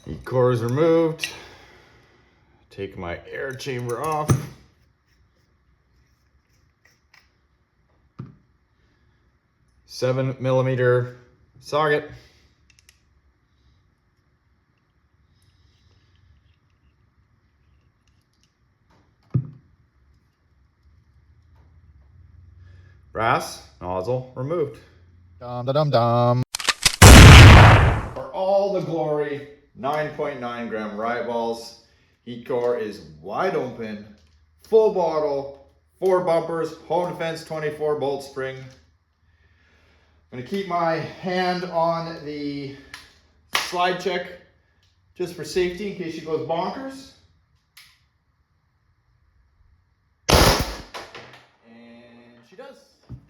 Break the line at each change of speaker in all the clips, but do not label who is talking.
Heat core is removed. Take my air chamber off. $7mm socket. Brass nozzle removed.
Dum da dum dum.
For all the glory, 9.9 gram riot balls. Heat core is wide open, full bottle, 4 bumpers, home defense 24 bolt spring. I'm gonna keep my hand on the slide check just for safety in case she goes bonkers. And she does.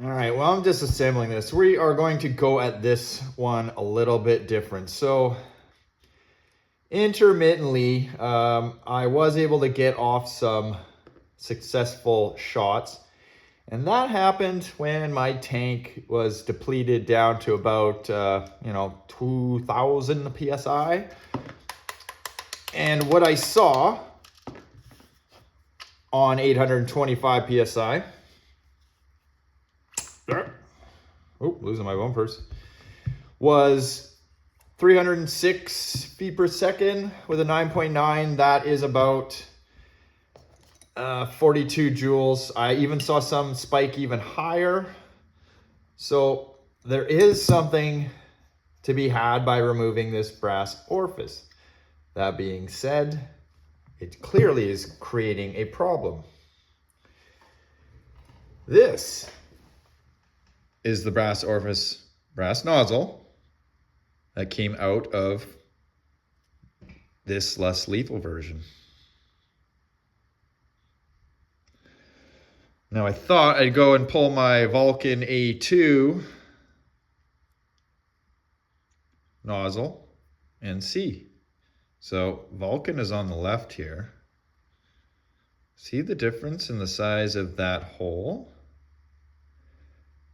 All right, well, I'm disassembling this. We are going to go at this one a little bit different. So intermittently, I was able to get off some successful shots. And that happened when my tank was depleted down to about, 2,000 PSI. And what I saw on 825 PSI, oh, losing my bumpers, was 306 feet per second with a 9.9. That is about 42 joules. I even saw some spike even higher. So there is something to be had by removing this brass orifice. That being said, it clearly is creating a problem. This is the brass orifice, brass nozzle that came out of this less lethal version. Now I thought I'd go and pull my Valken A2 nozzle and see. So Valken is on the left here. See the difference in the size of that hole?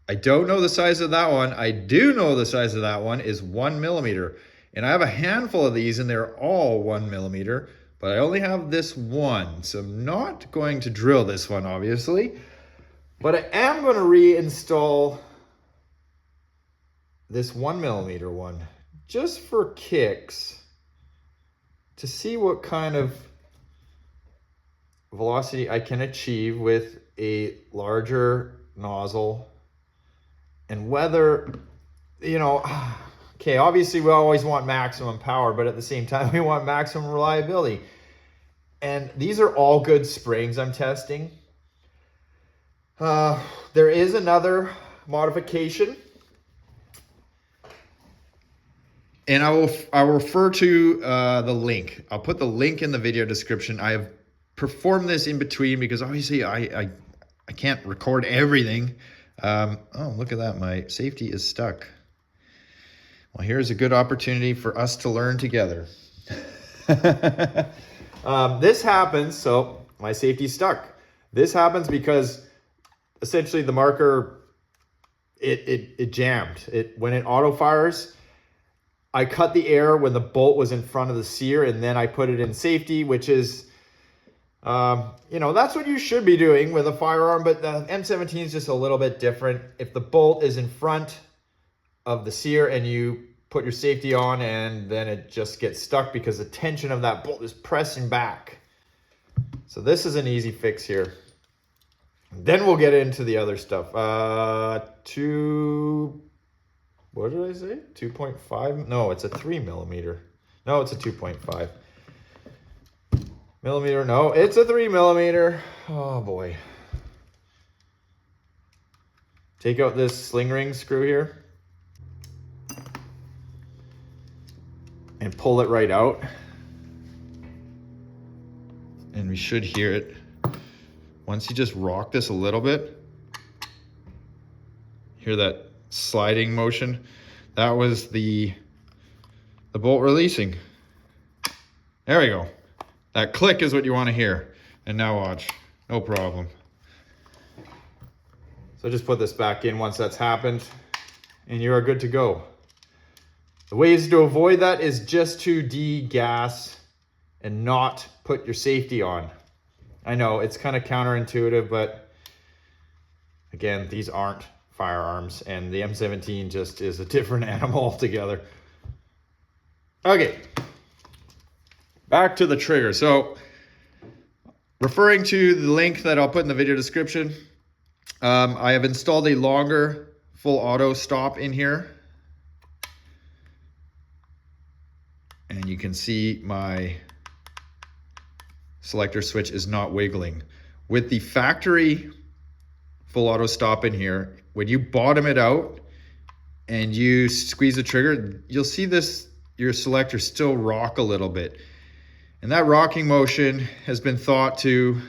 I don't know the size of that one. I do know the size of that one is 1mm. And I have a handful of these and they're all 1mm, but I only have this one. So I'm not going to drill this one, obviously, but I am going to reinstall this 1mm one just for kicks to see what kind of velocity I can achieve with a larger nozzle. And whether, okay, obviously we always want maximum power, but at the same time we want maximum reliability. And these are all good springs I'm testing. There is another modification. And I will refer to the link. I'll put the link in the video description. I have performed this in between because obviously I can't record everything. Oh, look at that. My safety is stuck. Well, here's a good opportunity for us to learn together. This happens, so my safety's stuck. This happens because essentially the marker, it jammed. When it auto fires, I cut the air when the bolt was in front of the sear, and then I put it in safety, which is, that's what you should be doing with a firearm, but the M17 is just a little bit different. If the bolt is in front of the sear and you put your safety on, and then it just gets stuck because the tension of that bolt is pressing back. So this is an easy fix here. Then we'll get into the other stuff. What did I say? 2.5? No, it's a 3mm. No, it's a 2.5 millimeter. No, it's a 3mm. Oh boy. Take out this sling ring screw here and pull it right out. And we should hear it. Once you just rock this a little bit, hear that sliding motion? That was the bolt releasing. There we go. That click is what you want to hear. And now watch, no problem. So just put this back in once that's happened and you are good to go. The ways to avoid that is just to de-gas and not put your safety on. I know it's kind of counterintuitive, but again, these aren't firearms, and the M17 just is a different animal altogether. Okay, back to the trigger. So, referring to the link that I'll put in the video description, I have installed a longer full auto stop in here. And you can see my selector switch is not wiggling. With the factory full auto stop in here, when you bottom it out and you squeeze the trigger, you'll see this, your selector still rock a little bit. And that rocking motion has been thought to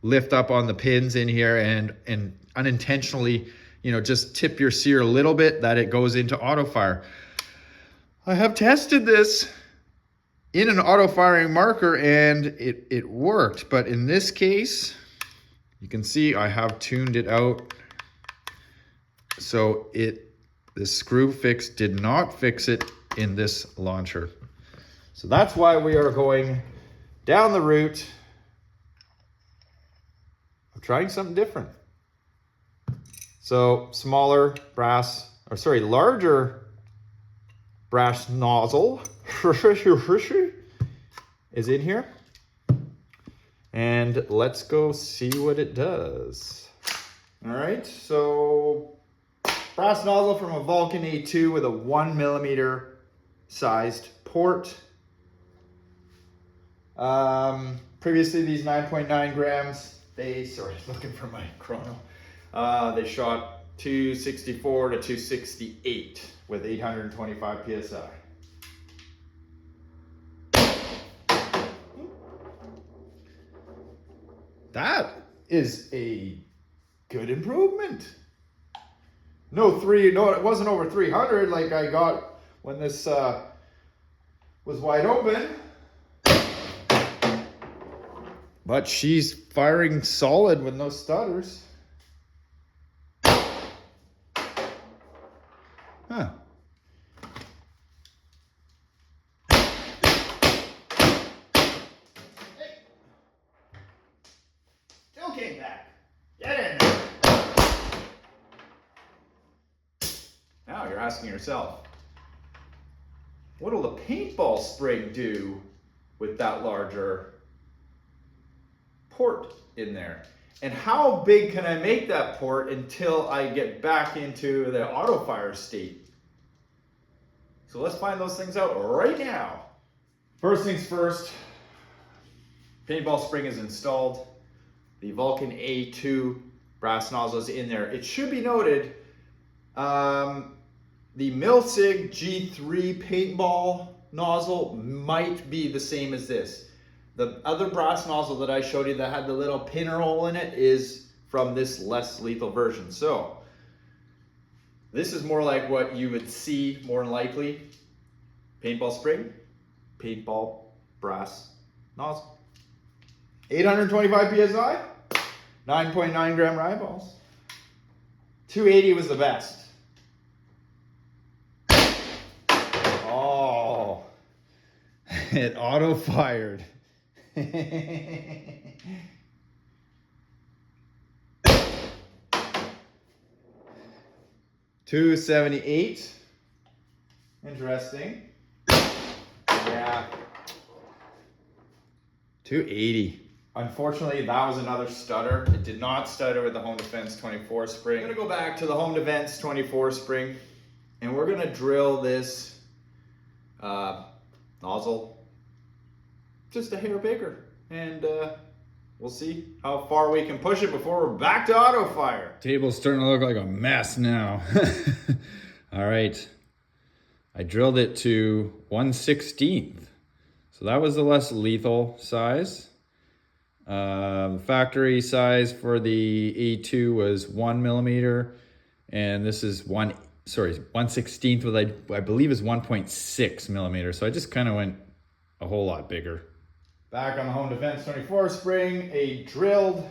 lift up on the pins in here and unintentionally, you know, just tip your sear a little bit that it goes into Autofire. I have tested this in an auto-firing marker and it worked, but in this case, you can see I have tuned it out. So the screw fix did not fix it in this launcher. So that's why we are going down the route of trying something different. So larger brass nozzle is in here. And let's go see what it does. All right, so brass nozzle from a Valken A2 with a 1mm sized port. Previously these 9.9 grams, looking for my chrono. They shot 264 to 268 with 825 PSI. That is a good improvement. No, it wasn't over 300 like I got when this was wide open. But she's firing solid with no stutters. Huh. Hey. Still came back. Get in there. Now you're asking yourself, what'll the paintball spring do with that larger port in there? And how big can I make that port until I get back into the Autofire state? So let's find those things out right now. First things first, paintball spring is installed. The Valken A2 brass nozzle is in there. It should be noted, the Milsig G3 paintball nozzle might be the same as this. The other brass nozzle that I showed you that had the little pinhole in it is from this less lethal version. So this is more like what you would see more than likely. Paintball spring, paintball brass nozzle. 825 PSI, 9.9 gram rye balls. 280 was the best. Oh, it auto fired. 278. Interesting. Yeah. 280. Unfortunately, that was another stutter. It did not stutter with the Home Defense 24 spring. I'm gonna go back to the Home Defense 24 spring, and we're gonna drill this nozzle just a hair bigger, and we'll see how far we can push it before we're back to Autofire. Table's starting to look like a mess now. All right, I drilled it to 1/16, so that was the less lethal size. Factory size for the A2 was 1mm, and this is 1/16 with I believe is 1.6 millimeters. So I just kind of went a whole lot bigger. Back on the Home Defense 24 spring, a drilled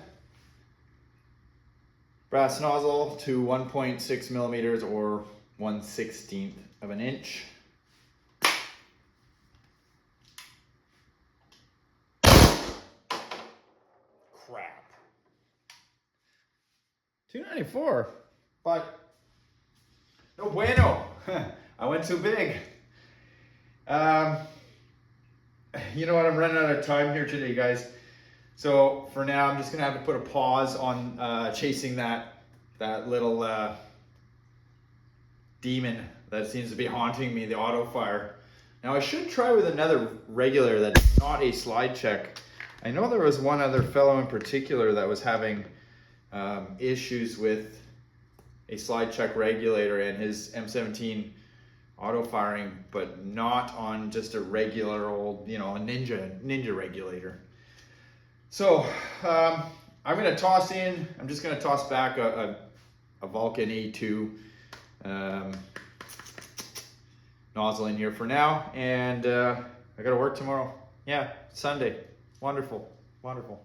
brass nozzle to 1.6 millimeters or 1/16 of an inch. Crap. 294, but no bueno. I went too big. You know what? I'm running out of time here today, guys. So for now, I'm just gonna have to put a pause on chasing that little demon that seems to be haunting me, the Autofire. Now I should try with another regulator that's not a slide check. I know there was one other fellow in particular that was having issues with a slide check regulator and his M17 auto firing, but not on just a regular old, you know, a ninja regulator. So I'm gonna toss in, I'm just gonna toss back a Valken A2 nozzle in here for now, and I gotta work tomorrow. Yeah, Sunday. Wonderful, wonderful.